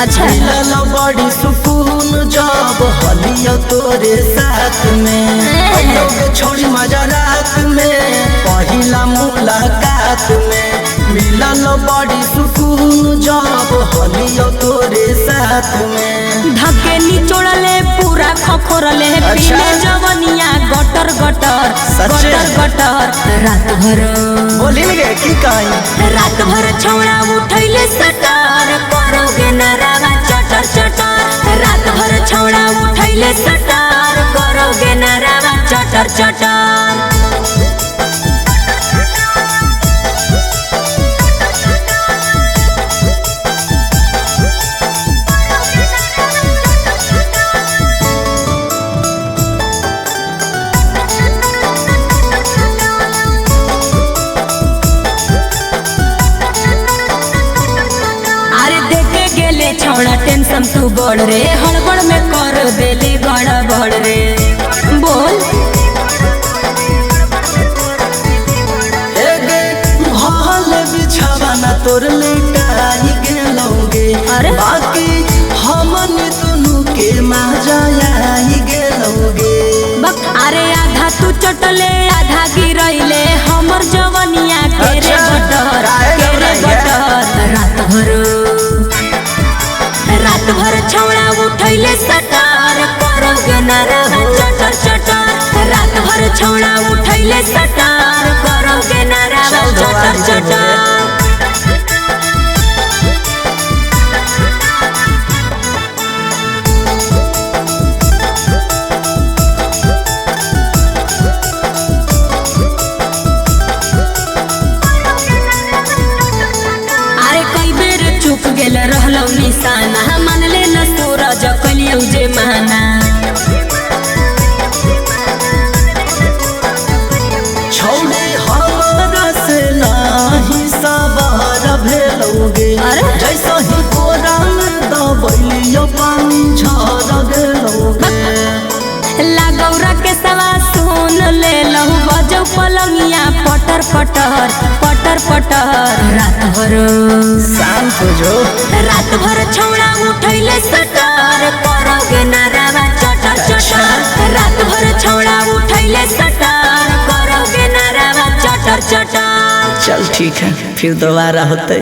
अच्छा मिलल बड़ी सुकून जब हलिया तोरे साथ में छोड़ी मजा रात में पहिला मुलाकात में मिलल बड़ी सुकून जब हलिया तोरे साथ में धके निचोड़ले पूरा खखोरले अच्छा। पीले जवनिया गटर गटर सच्चे? गटर गटर रात भर बोली गे की कहीं रात भर छौड़ा उठैले सटर करोगे नरावा चटर चटर रात भर छौड़ा उठैले सटर करोगे नरावा चटर चटर छौड़ा टेंशन तू बढ़ रे हड़बड़ में कर देले गड़बड़ रे बोल बिछावाना तोर लेटाई गेलोगे अरे बाकी हमन दोनों के मजा आई गेलोगे अरे आधा तू चटले आधा गिरैले हमर जवनिया के रे बटर के रे बटर रात भर छौड़ा उठैले सटर करोगे नरवा चटर चटर रात भर छौड़ा उठैले सटर करोगे नरवा चटर चटर रहलौ निशाना मान ले न सूरज कलियौ जे माना छौड़े हमरा से नाही सवार भेलौगे जैसा ही कोरा में दबैलियो पानी झर गेलौगे लागौरा के सवा सुन ले लहु बजौ पलंगिया पटर पटर पटर पटर रात भर शांत हो जो रात भर छौड़ा उठैले सटर करोगे नरवा चटर चटर रात भर छौड़ा उठैले सटर करोगे नरवा चटर चटर चल ठीक है फिर दोबारा होते